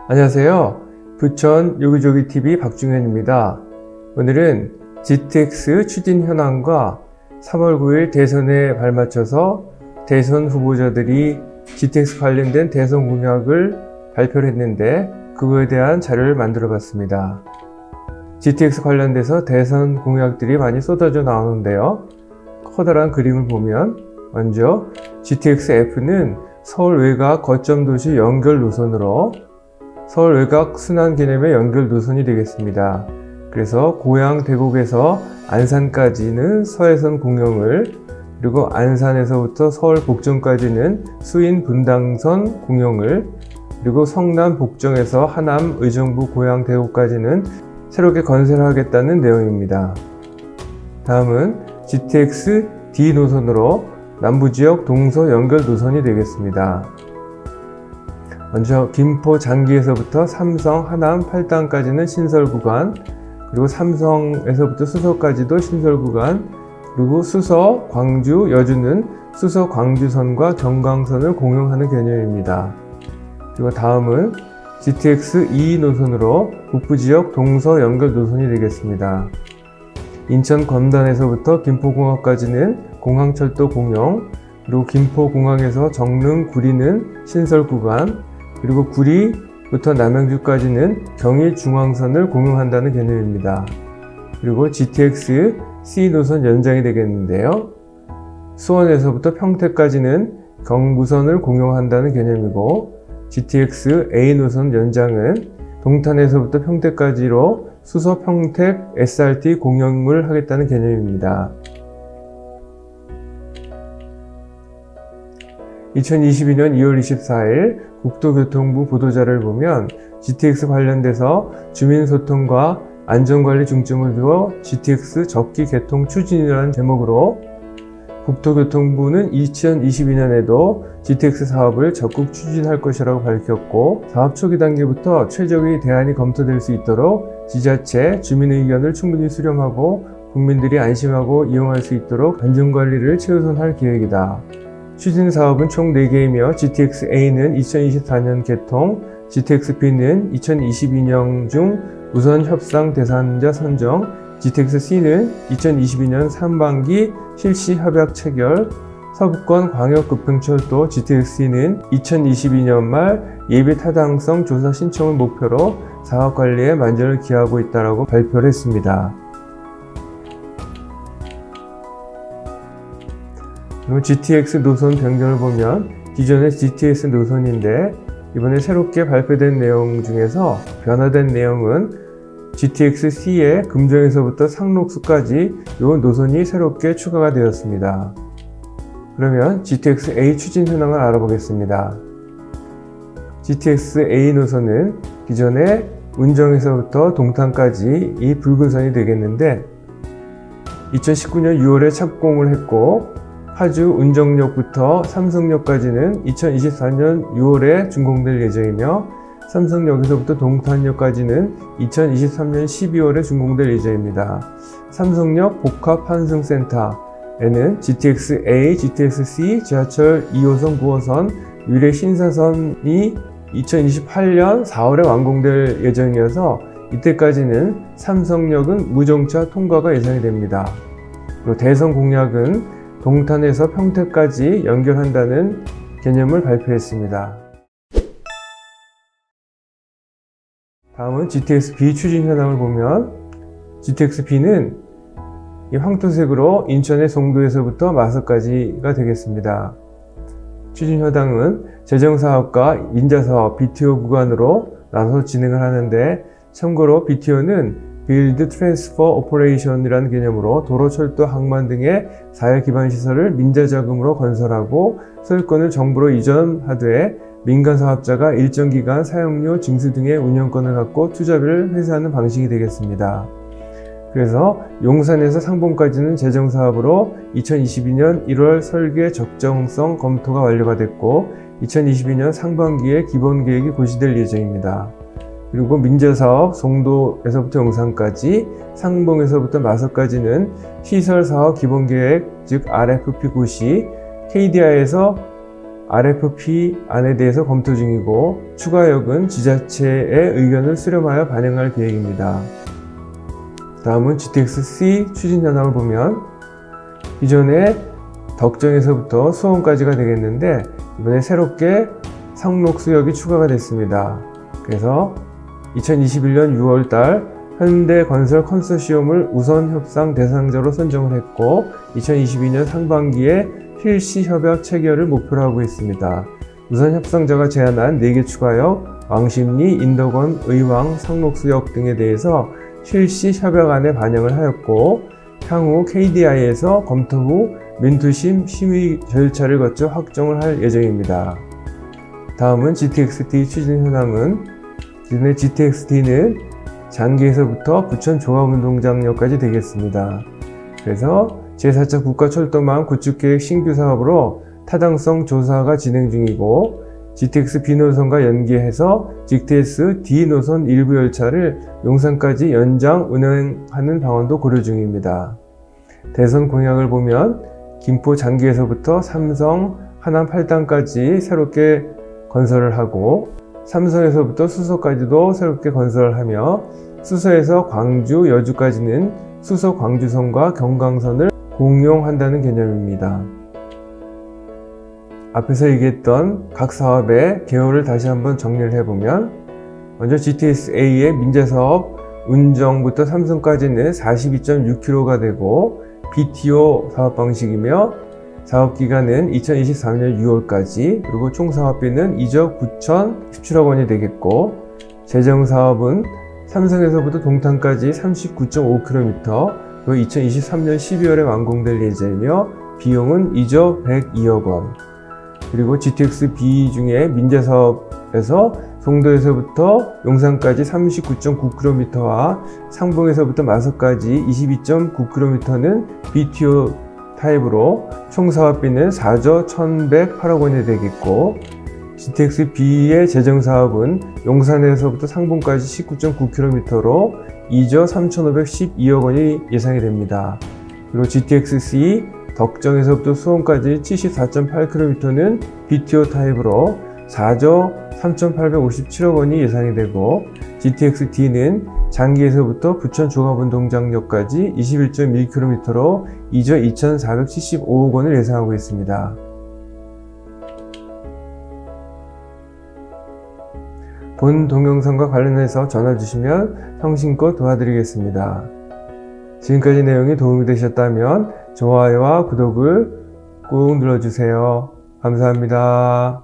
안녕하세요. 부천 요기조기TV 박중현입니다. 오늘은 GTX 추진 현황과 3월 9일 대선에 발맞춰서 대선 후보자들이 GTX 관련된 대선 공약을 발표를 했는데 그거에 대한 자료를 만들어 봤습니다. GTX 관련돼서 대선 공약들이 많이 쏟아져 나오는데요. 커다란 그림을 보면 먼저 GTX-F는 서울 외곽 거점 도시 연결 노선으로 서울 외곽 순환 개념의 연결 노선이 되겠습니다. 그래서 고양 대곡에서 안산까지는 서해선 공영을, 그리고 안산에서부터 서울 복정까지는 수인 분당선 공영을, 그리고 성남 복정에서 하남 의정부 고양 대곡까지는 새롭게 건설을 하겠다는 내용입니다. 다음은 GTX D 노선으로 남부지역 동서 연결 노선이 되겠습니다. 먼저 김포 장기에서부터 삼성 하남 8단까지는 신설 구간, 그리고 삼성에서부터 수서까지도 신설 구간, 그리고 수서, 광주, 여주는 수서 광주선과 경강선을 공용하는 개념입니다. 그리고 다음은 GTX E 노선으로 북부지역 동서 연결 노선이 되겠습니다. 인천 검단에서부터 김포공항까지는 공항철도 공영, 그리고 김포공항에서 정릉 구리는 신설 구간, 그리고 구리부터 남양주까지는 경의중앙선을 공용한다는 개념입니다. 그리고 GTX C 노선 연장이 되겠는데요. 수원에서부터 평택까지는 경부선을 공용한다는 개념이고, GTX A 노선 연장은 동탄에서부터 평택까지로 수서 평택 SRT 공영을 하겠다는 개념입니다. 2022년 2월 24일 국토교통부 보도자를 보면 GTX 관련돼서 주민소통과 안전관리 중점을 두어 GTX 적기 개통 추진이라는 제목으로 국토교통부는 2022년에도 GTX 사업을 적극 추진할 것이라고 밝혔고, 사업 초기 단계부터 최적의 대안이 검토될 수 있도록 지자체, 주민 의견을 충분히 수렴하고 국민들이 안심하고 이용할 수 있도록 안전관리를 최우선할 계획이다. 추진 사업은 총 4개이며 GTX-A는 2024년 개통, GTX-B는 2022년 중 우선 협상 대상자 선정, GTX-C는 2022년 상반기 실시 협약 체결, 서부권 광역급행철도 GTX-C는 2022년 말 예비 타당성 조사 신청을 목표로 사업 관리에 만전을 기하고 있다고 발표를 했습니다. 그리고 GTX 노선 변경을 보면 기존의 GTX 노선인데 이번에 새롭게 발표된 내용 중에서 변화된 내용은 GTX-C에 금정에서부터 상록수까지 이 노선이 새롭게 추가가 되었습니다. 그러면 GTX-A 추진 현황을 알아보겠습니다. GTX-A 노선은 기존의 운정에서부터 동탄까지 이 붉은 선이 되겠는데 2019년 6월에 착공을 했고, 파주 운정역부터 삼성역까지는 2024년 6월에 준공될 예정이며, 삼성역에서부터 동탄역까지는 2023년 12월에 준공될 예정입니다. 삼성역 복합환승센터에는 GTX-A, GTX-C, 지하철 2호선, 9호선, 유례 신사선이 2028년 4월에 완공될 예정이어서 이때까지는 삼성역은 무정차 통과가 예상이 됩니다. 그리고 대선 공약은 동탄에서 평택까지 연결한다는 개념을 발표했습니다. 다음은 GTX-B 추진 현황을 보면 GTX-B는 이 황토색으로 인천의 송도에서부터 마석까지가 되겠습니다. 추진 현황은 재정사업과 인자사업 BTO 구간으로 나눠서 진행을 하는데, 참고로 BTO는 Build Transfer Operation이라는 개념으로 도로, 철도, 항만 등의 사회 기반 시설을 민자 자금으로 건설하고 소유권을 정부로 이전하되 민간 사업자가 일정 기간 사용료 징수 등의 운영권을 갖고 투자비를 회수하는 방식이 되겠습니다. 그래서 용산에서 상봉까지는 재정사업으로 2022년 1월 설계 적정성 검토가 완료가 됐고 2022년 상반기에 기본계획이 고시될 예정입니다. 그리고 민자사업 송도에서부터 용산까지, 상봉에서부터 마석까지는 시설사업 기본계획 즉 RFP 고시, KDI에서 RFP 안에 대해서 검토 중이고 추가역은 지자체의 의견을 수렴하여 반영할 계획입니다. 다음은 GTX-C 추진 현황을 보면 기존에 덕정에서부터 수원까지가 되겠는데 이번에 새롭게 상록수역이 추가가 됐습니다. 그래서 2021년 6월달 현대건설 컨소시엄을 우선 협상 대상자로 선정을 했고 2022년 상반기에 필시 협약 체결을 목표로 하고 있습니다. 우선 협상자가 제안한 4개 추가역, 왕십리, 인덕원, 의왕, 상록수역 등에 대해서 실시 협약안에 반영을 하였고 향후 KDI에서 검토 후 민투심 심의 절차를 거쳐 확정을 할 예정입니다. 다음은 GTX-D 추진 현황은 기존의 GTX-D는 장기에서부터 부천 종합운동장역까지 되겠습니다. 그래서 제4차 국가철도망 구축계획 신규 사업으로 타당성 조사가 진행 중이고 GTX B 노선과 연계해서 GTX D 노선 일부 열차를 용산까지 연장 운행하는 방안도 고려 중입니다. 대선 공약을 보면 김포 장기에서부터 삼성 하남 8단까지 새롭게 건설을 하고 삼성에서부터 수서까지도 새롭게 건설을 하며 수서에서 광주, 여주까지는 수서 광주선과 경강선을 공용한다는 개념입니다. 앞에서 얘기했던 각 사업의 개요를 다시 한번 정리를 해보면 먼저 GTX-A의 민재사업 운정부터 삼성까지는 42.6km가 되고 BTO 사업 방식이며 사업기간은 2023년 6월까지 그리고 총 사업비는 2조 9,017억 원이 되겠고 재정사업은 삼성에서부터 동탄까지 39.5km 그리고 2023년 12월에 완공될 예정이며 비용은 2조 102억 원 그리고 GTX-B 중에 민재사업에서 송도에서부터 용산까지 39.9km와 상봉에서부터 마석까지 22.9km는 BTO 타입으로 총 사업비는 4조 1,108억 원이 되겠고 GTX-B의 재정사업은 용산에서부터 상봉까지 19.9km로 2조 3,512억 원이 예상이 됩니다. 그리고 GTX-C 덕정에서부터 수원까지 74.8km는 BTO 타입으로 4조 3,857억 원이 예상이 되고 GTX-D는 장기에서부터 부천 종합운동장역까지 21.1km로 2조 2,475억 원을 예상하고 있습니다. 본 동영상과 관련해서 전화 주시면 성심껏 도와드리겠습니다. 지금까지 내용이 도움이 되셨다면 좋아요와 구독을 꾹 눌러주세요. 감사합니다.